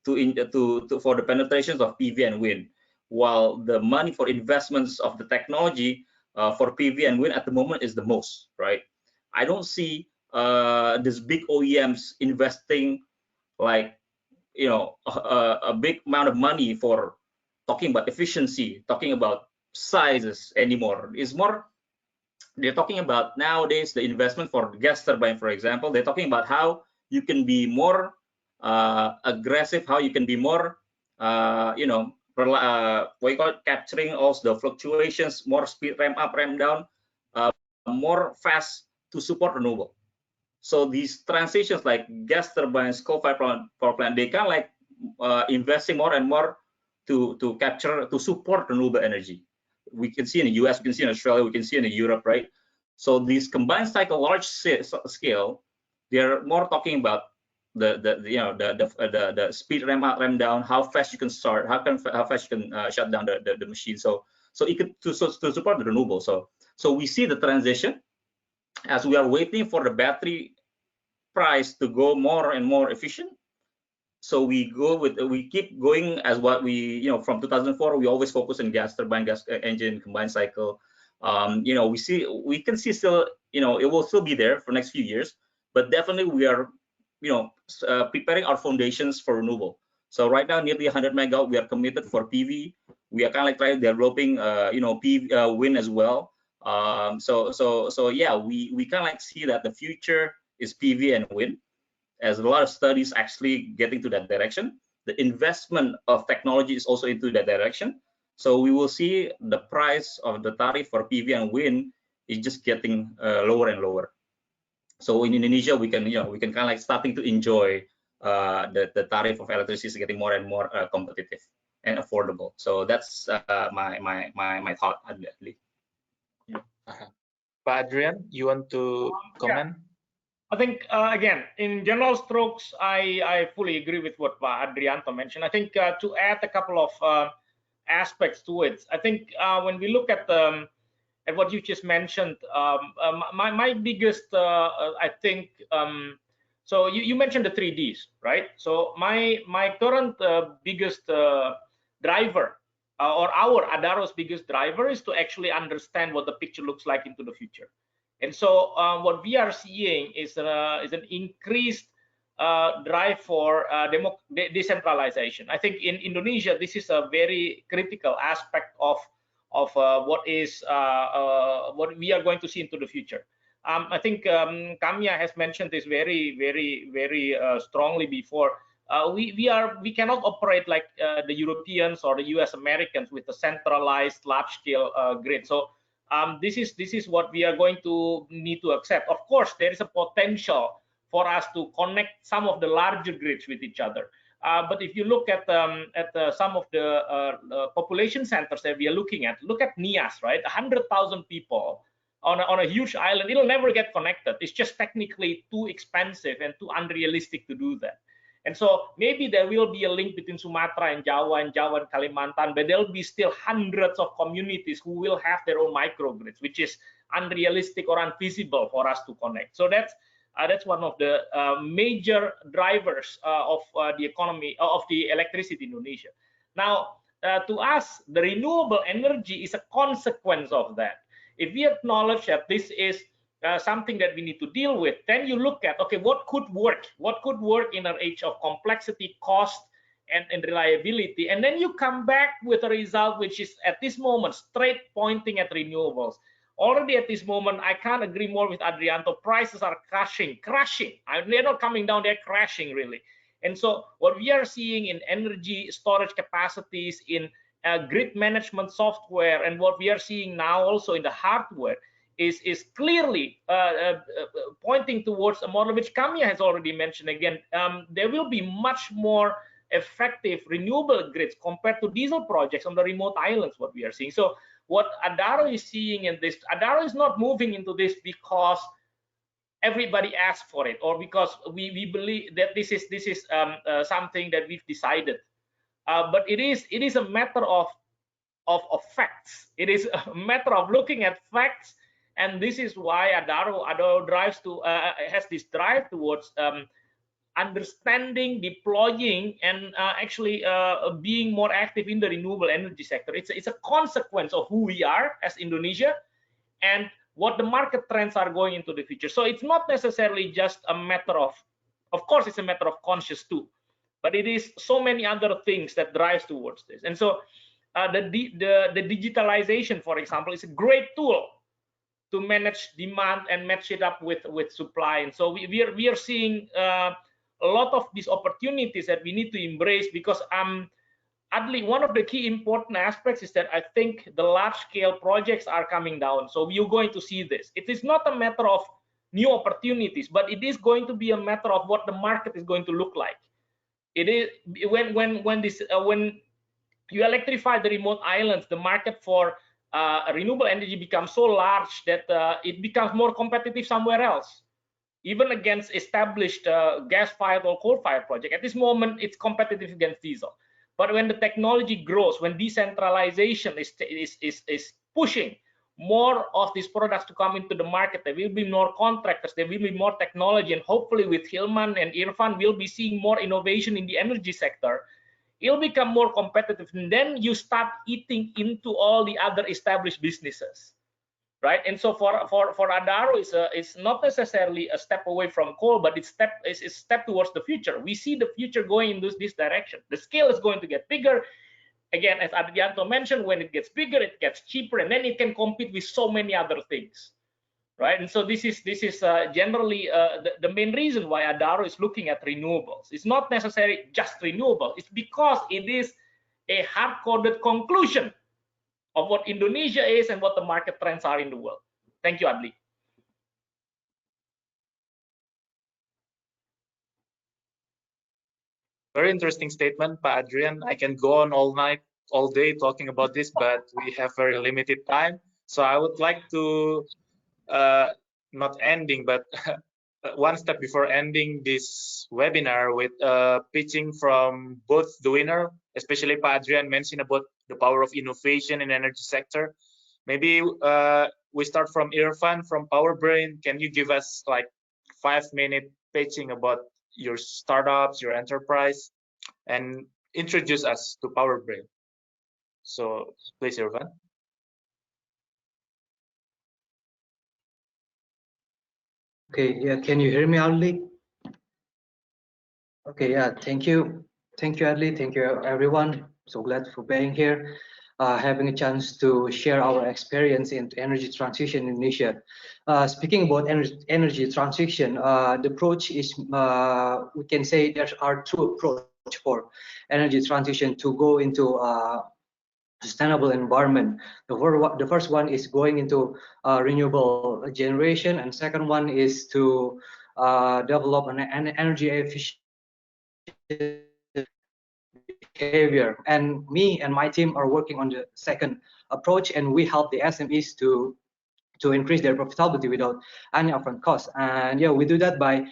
for the penetrations of PV and wind, while the money for investments of the technology for PV and wind at the moment is the most, right? I don't see these big OEMs investing like, a big amount of money for talking about efficiency, talking about sizes anymore. It's more, they're talking about nowadays the investment for gas turbine, for example. They're talking about how you can be more aggressive, how you can be more, what you call it, capturing also the fluctuations, more speed, ramp up, ramp down, more fast to support renewable. So these transitions like gas turbines, coal-fired power plant, they kind of like investing more and more to capture, to support renewable energy. We can see in the US, we can see in Australia, we can see in Europe, right? So these combined cycle large scale, they're more talking about the speed, ramp up, ramp down, how fast you can start, how fast you can shut down the machine. So it could to support the renewable. So we see the transition as we are waiting for the battery price to go more and more efficient. So we keep going as what we, from 2004, we always focus on gas turbine, gas engine, combined cycle. We can see still, it will still be there for next few years, but definitely we are, preparing our foundations for renewable. So right now, nearly 100 megawatt, we are committed for PV. We are kind of like trying developing, PV, wind as well. So yeah, we kind of like see that the future is PV and wind, as a lot of studies actually getting to that direction. The investment of technology is also into that direction. So we will see the price of the tariff for PV and wind is just getting lower and lower. So in Indonesia, we can kind of like starting to enjoy the tariff of electricity is getting more and more competitive and affordable. So that's my thought, Adli. Pak Adrian, you want to comment? I think, again, in general strokes, I fully agree with what Adrianto mentioned. I think to add a couple of aspects to it, I think when we look at what you just mentioned, my biggest, I think, so you mentioned the 3Ds, right? So my current biggest driver, or our Adaro's biggest driver, is to actually understand what the picture looks like into the future. And so what we are seeing is an increased drive for decentralization. I think in Indonesia, this is a very critical aspect of what we are going to see into the future. I think Kamya has mentioned this very, very, very strongly before. We cannot operate like the Europeans or the US Americans with a centralized large-scale grid. So this is what we are going to need to accept. Of course, there is a potential for us to connect some of the larger grids with each other. But if you look at some of the population centers that we are looking at, look at Nias, right? 100,000 people on a huge island. It'll never get connected. It's just technically too expensive and too unrealistic to do that. And so maybe there will be a link between Sumatra and Java and Kalimantan, but there'll be still hundreds of communities who will have their own microgrids, which is unrealistic or unfeasible for us to connect. So that's one of the major drivers of the economy, of the electricity in Indonesia. Now, to us, the renewable energy is a consequence of that. If we acknowledge that this is something that we need to deal with, then you look at, okay, what could work in an age of complexity, cost, and reliability, and then you come back with a result which is at this moment straight pointing at renewables. Already at this moment, I can't agree more with Adrianto. Prices are crashing. They're not coming down, they're crashing really. And so what we are seeing in energy storage capacities, in grid management software, and what we are seeing now also in the hardware, is clearly pointing towards a model which Kamya has already mentioned. Again, there will be much more effective renewable grids compared to diesel projects on the remote islands, what we are seeing. So what Adaro is seeing in this, Adaro is not moving into this because everybody asked for it, or because we believe that this is something that we've decided, but it is a matter of facts. It is a matter of looking at facts, and this is why Adaro drives to has this drive towards understanding, deploying, and actually being more active in the renewable energy sector. It's a consequence of who we are as Indonesia and what the market trends are going into the future. So it's not necessarily just a matter of course, it's a matter of conscious too, but it is so many other things that drives towards this. And so the digitalization, for example, is a great tool to manage demand and match it up with supply. And so we are seeing a lot of these opportunities that we need to embrace, because Adli, one of the key important aspects is that I think the large-scale projects are coming down. So you're going to see this. It is not a matter of new opportunities, but it is going to be a matter of what the market is going to look like. It is when you electrify the remote islands, the market for renewable energy becomes so large that it becomes more competitive somewhere else, even against established gas-fired or coal-fired project. At this moment, it's competitive against diesel. But when the technology grows, when decentralization is pushing more of these products to come into the market, there will be more contractors, there will be more technology, and hopefully with Hilman and Irfan, we'll be seeing more innovation in the energy sector. It'll become more competitive, and then you start eating into all the other established businesses, right? And so for Adaro, it's not necessarily a step away from coal, but it's a step towards the future. We see the future going in this direction. The scale is going to get bigger. Again, as Adrianto mentioned, when it gets bigger, it gets cheaper, and then it can compete with so many other things, right? And so this is generally the main reason why Adaro is looking at renewables. It's not necessarily just renewable. It's because it is a hard-coded conclusion of what Indonesia is and what the market trends are in the world. Thank you, Adli. Very interesting statement, Pak Adrian. I can go on all night, all day talking about this, but we have very limited time. So I would like to, not ending, but one step before ending this webinar with pitching from both the winner, especially Pak Adrian mentioned about the power of innovation in the energy sector. Maybe we start from Irfan from PowerBrain. Can you give us like 5-minute pitching about your startups, your enterprise, and introduce us to PowerBrain? So please, Irfan. Okay, yeah, can you hear me, Adli? Okay, yeah, thank you, Adli, thank you, everyone. So glad for being here, having a chance to share our experience in energy transition in Indonesia. Speaking about energy transition, the approach is, we can say there are two approaches for energy transition to go into sustainable environment. The first one is going into renewable generation, and second one is to develop an energy efficient behavior. And me and my team are working on the second approach, and we help the SMEs to increase their profitability without any upfront cost. And yeah, we do that by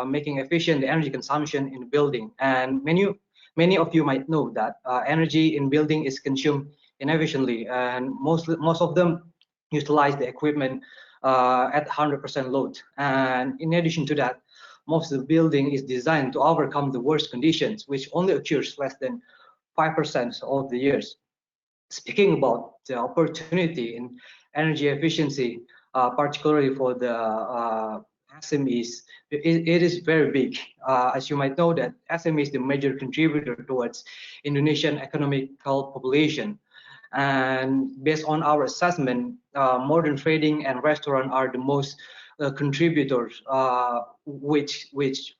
making efficient the energy consumption in the building. And many of you might know that energy in building is consumed inefficiently, and most of them utilize the equipment at 100% load. And in addition to that, most of the building is designed to overcome the worst conditions, which only occurs less than 5% of the years. Speaking about the opportunity in energy efficiency, particularly for the SMEs, it is very big. As you might know, that SME is the major contributor towards Indonesian economical population. And based on our assessment, modern trading and restaurant are the most contributors, which waste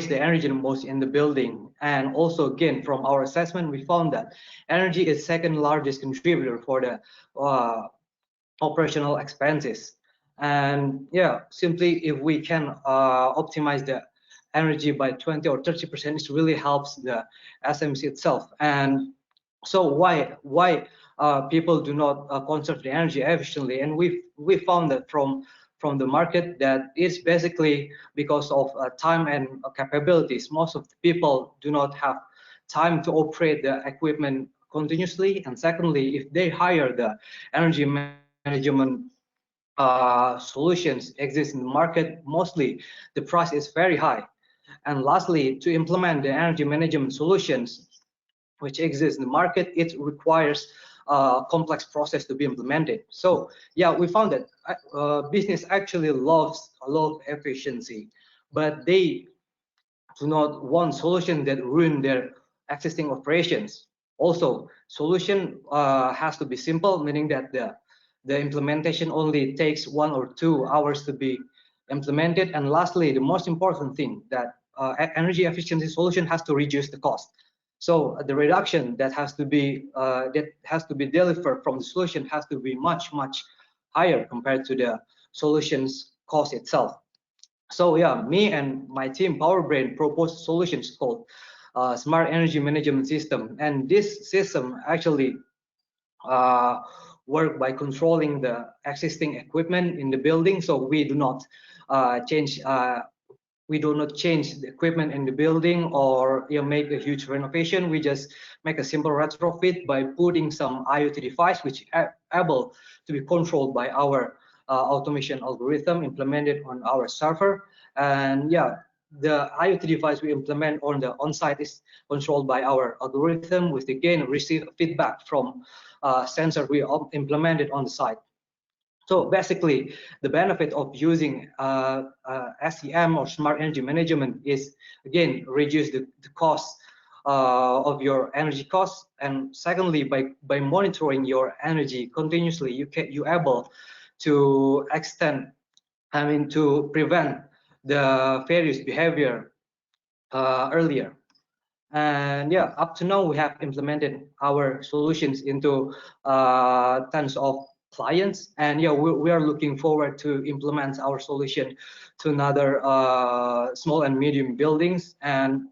the energy the most in the building. And also, again, from our assessment, we found that energy is second largest contributor for the operational expenses. And yeah, simply if we can optimize the energy by 20 or 30%, it really helps the SMC itself. And so why people do not conserve the energy efficiently? And we found that from the market that it's basically because of time and capabilities. Most of the people do not have time to operate the equipment continuously, and secondly, if they hire the energy management solutions exist in the market, mostly the price is very high. And lastly, to implement the energy management solutions which exist in the market, it requires a complex process to be implemented. So yeah, we found that business actually loves efficiency, but they do not want solution that ruin their existing operations. Also, solution has to be simple, meaning that the implementation only takes 1 or 2 hours to be implemented. And lastly, the most important thing, that energy efficiency solution has to reduce the cost. So the reduction that has to be delivered from the solution has to be much higher compared to the solution's cost itself. So yeah, me and my team PowerBrain proposed solutions called Smart Energy Management System, and this system actually work by controlling the existing equipment in the building. So we do not change the equipment in the building or make a huge renovation. We just make a simple retrofit by putting some IoT device which are able to be controlled by our automation algorithm implemented on our server. And yeah, the IoT device we implement on the on-site is controlled by our algorithm, with again receive feedback from sensor we implemented on the site. So basically, the benefit of using SEM or Smart Energy Management is again reduce the cost of your energy costs, and secondly, by monitoring your energy continuously, you able to to prevent the various behavior earlier. And yeah, up to now we have implemented our solutions into tons of clients, and yeah, we are looking forward to implement our solution to another small and medium buildings. And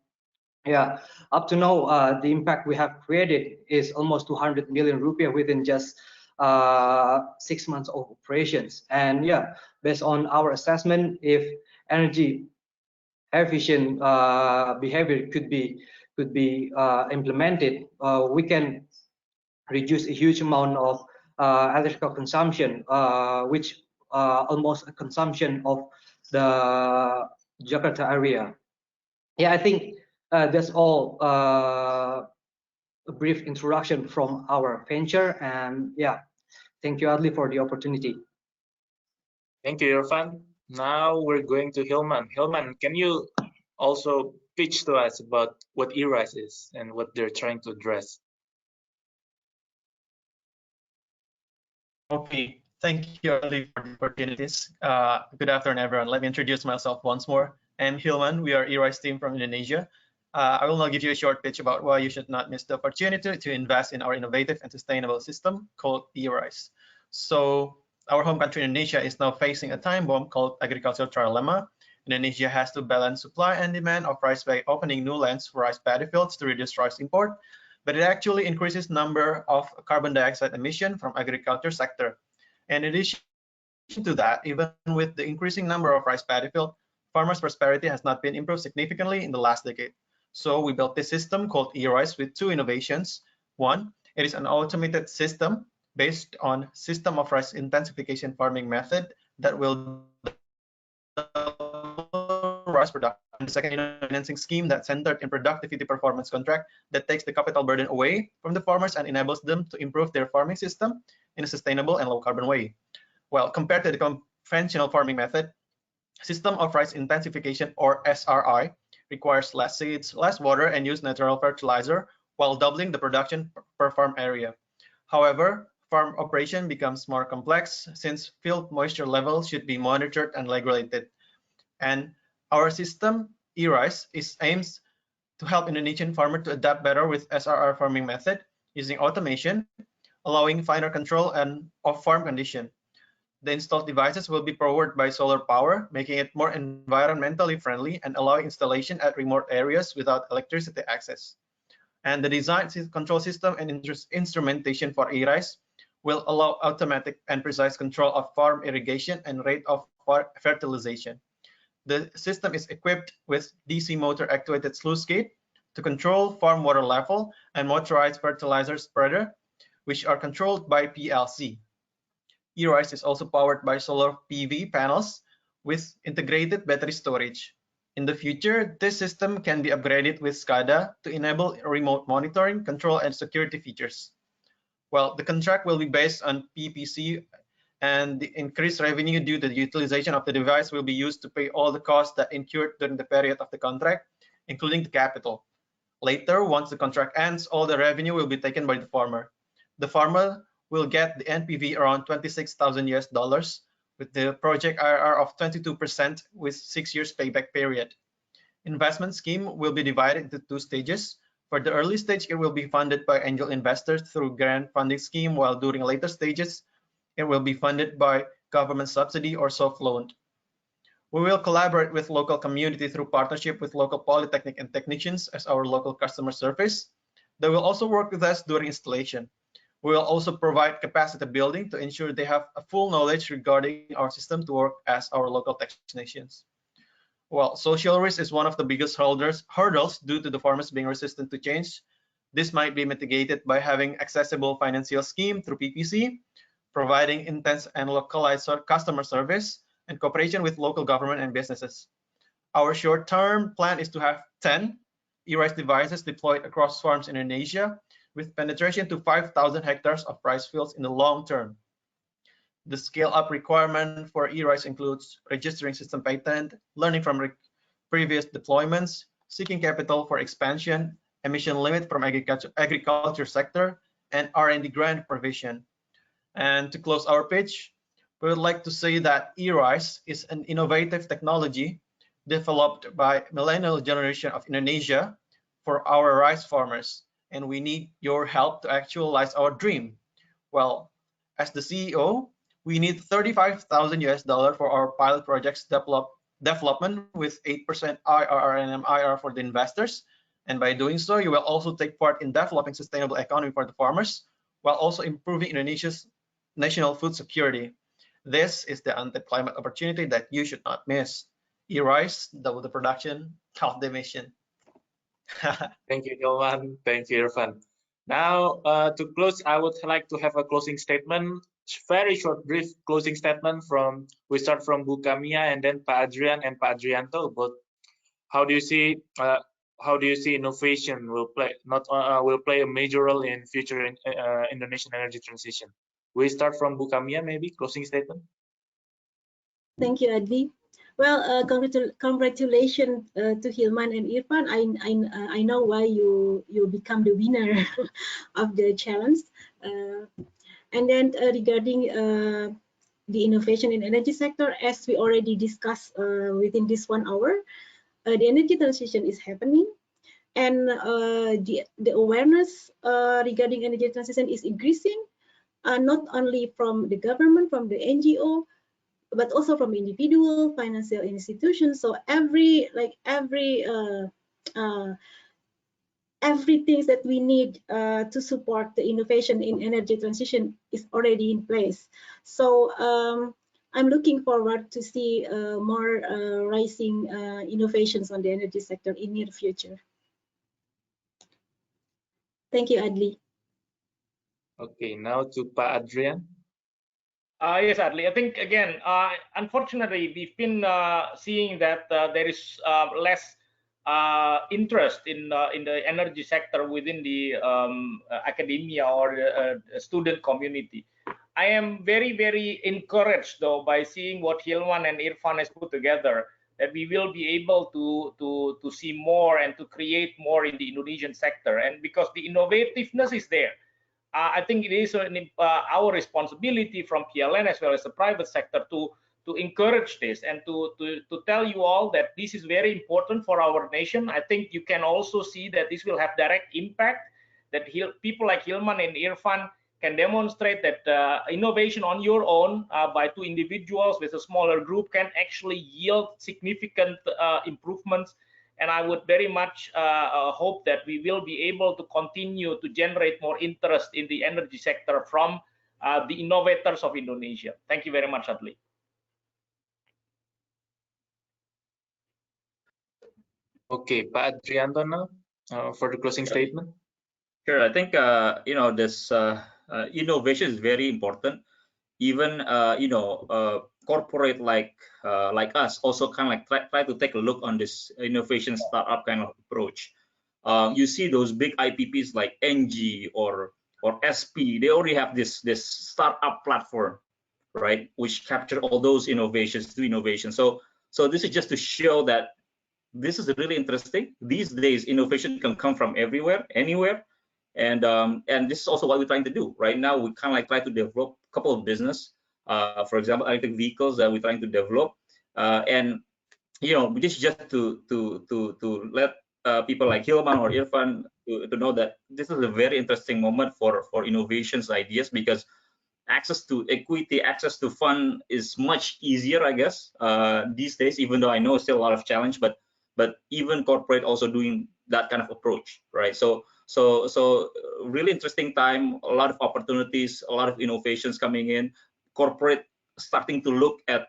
yeah, up to now the impact we have created is almost 200 million rupiah within just 6 months of operations. And yeah, based on our assessment, if energy efficient behavior could be implemented, we can reduce a huge amount of electrical consumption, which almost a consumption of the Jakarta area. Yeah, I think that's all a brief introduction from our venture. And yeah, thank you, Adli, for the opportunity. Thank you, Irfan. Now we're going to Hilman. Hilman, can you also pitch to us about what ERISE is and what they're trying to address? Okay, thank you, Ali, for the opportunities. Good afternoon, everyone. Let me introduce myself once more. I'm Hilman. We are ERISE team from Indonesia. I will now give you a short pitch about why you should not miss the opportunity to invest in our innovative and sustainable system called ERISE. So our home country, Indonesia, is now facing a time bomb called agricultural trilemma. Indonesia has to balance supply and demand of rice by opening new lands for rice paddy fields to reduce rice import, but it actually increases number of carbon dioxide emission from agriculture sector. And in addition to that, even with the increasing number of rice paddy field, farmers' prosperity has not been improved significantly in the last decade. So we built this system called ERISE with 2 innovations. One, it is an automated system based on system of rice intensification farming method that will rice production. And the second, financing scheme that's centered in productivity performance contract that takes the capital burden away from the farmers and enables them to improve their farming system in a sustainable and low carbon way. Well, compared to the conventional farming method, system of rice intensification, or SRI, requires less seeds, less water, and use natural fertilizer while doubling the production per farm area. However, farm operation becomes more complex since field moisture levels should be monitored and regulated. And our system, ERISE, aims to help Indonesian farmers to adapt better with SRR farming method using automation, allowing finer control and of farm condition. The installed devices will be powered by solar power, making it more environmentally friendly and allowing installation at remote areas without electricity access. And the design control system and instrumentation for e-rice will allow automatic and precise control of farm irrigation and rate of fertilization. The system is equipped with DC motor actuated sluice gate to control farm water level and motorized fertilizer spreader, which are controlled by PLC. e-rice is also powered by solar PV panels with integrated battery storage. In the future, this system can be upgraded with SCADA to enable remote monitoring, control, and security features. Well, the contract will be based on PPC, and the increased revenue due to the utilization of the device will be used to pay all the costs that incurred during the period of the contract, including the capital. Later, once the contract ends, all the revenue will be taken by the farmer. The farmer will get the NPV around $26,000 with the project IRR of 22% with 6 years payback period. Investment scheme will be divided into 2 stages. For the early stage, it will be funded by angel investors through grant funding scheme, while during later stages, it will be funded by government subsidy or soft loan. We will collaborate with local community through partnership with local polytechnic and technicians as our local customer service. They will also work with us during installation. We will also provide capacity building to ensure they have a full knowledge regarding our system to work as our local technicians. Well, social risk is one of the biggest hurdles due to the farmers being resistant to change. This might be mitigated by having accessible financial scheme through PPC, providing intense and localized customer service, and cooperation with local government and businesses. Our short-term plan is to have 10 e-rice devices deployed across farms in Indonesia, with penetration to 5,000 hectares of rice fields in the long term. The scale-up requirement for e-rice includes registering system patent, learning from previous deployments, seeking capital for expansion, emission limit from agriculture sector, and R&D grant provision. And to close our pitch, we would like to say that e-rice is an innovative technology developed by millennial generation of Indonesia for our rice farmers, and we need your help to actualize our dream. Well, as the CEO, we need $35,000 for our pilot projects development with 8% IRR and MIR for the investors. And by doing so, you will also take part in developing sustainable economy for the farmers, while also improving Indonesia's national food security. This is the anti-climate opportunity that you should not miss. E-rice, double the production, half the emission. Thank you, Hilman. Thank you, Irfan. Now, to close, I would like to have a closing statement, very short, brief closing statement from, we start from Bu Kamia and then Pak Adrian and Pak Adrianto. But how do you see innovation will play a major role in future Indonesian energy transition? We start from Bu Kamia, maybe closing statement. Thank you, Adli. Well, congratulations to Hilman and Irfan. I know why you become the winner of the challenge. And then regarding the innovation in energy sector, as we already discussed within this 1 hour, the energy transition is happening, and the awareness regarding energy transition is increasing, not only from the government, from the NGO, but also from individual financial institutions. So everything that we need to support the innovation in energy transition is already in place. So I'm looking forward to see more rising innovations on the energy sector in near future. Thank you, Adli. Okay, now to Pak Adrian. Yes, Adli. I think again, unfortunately, we've been seeing that there is less interest in the energy sector within the academia or student community. I am very, very encouraged though by seeing what Hilman and Irfan has put together, that we will be able to see more and to create more in the Indonesian sector. And because the innovativeness is there, I think it is our responsibility from PLN as well as the private sector to encourage this and to tell you all that this is very important for our nation. I think you can also see that this will have direct impact, that people like Hilman and Irfan can demonstrate that innovation on your own by 2 individuals with a smaller group can actually yield significant improvements. And I would very much hope that we will be able to continue to generate more interest in the energy sector from the innovators of Indonesia. Thank you very much, Adli. Okay, Pak Adrianto now for the closing statement. Sure, I think you know, this innovation is very important. Even corporate like us also kind of like try to take a look on this innovation startup kind of approach. You see those big IPPs like NG or SP, they already have this startup platform, right, which capture all those innovations to innovation. So this is just to show that this is really interesting. These days, innovation can come from everywhere, anywhere, and this is also what we're trying to do right now. We kind of like try to develop a couple of business, for example, electric vehicles that we're trying to develop, and this is just to let people like Hilman or Irfan to know that this is a very interesting moment for innovations ideas, because access to equity, access to fund is much easier, I guess, these days, even though I know still a lot of challenge, but even corporate also doing that kind of approach, right? So really interesting time, a lot of opportunities, a lot of innovations coming in, corporate starting to look at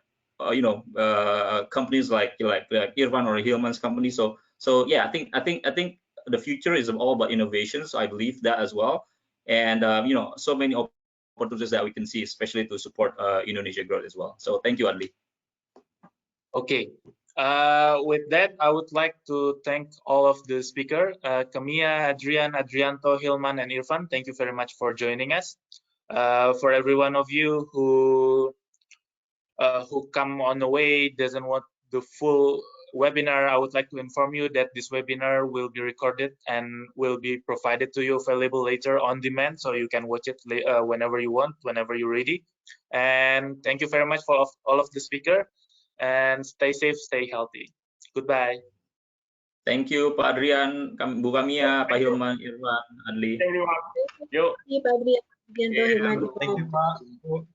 companies like Irfan or Hilman's company. So yeah, I think the future is all about innovations. I believe that as well, and so many opportunities that we can see, especially to support Indonesia growth as well. So thank you, Adli. Okay. With that, I would like to thank all of the speakers, Kamia, Adrian, Adrianto, Hilman, and Irfan. Thank you very much for joining us. For every one of you who come on the way, doesn't want the full webinar, I would like to inform you that this webinar will be recorded and will be provided to you available later on demand, so you can watch it whenever you want, whenever you're ready. And thank you very much for all of the speakers. And stay safe, stay healthy. Goodbye. Thank you, Pak Adrian, Bu Kamia, Pak Hilman, Irfan, Adli. Everyone. Yo. Thank you, Pak Adrian, Hilman. Thank you, Pak.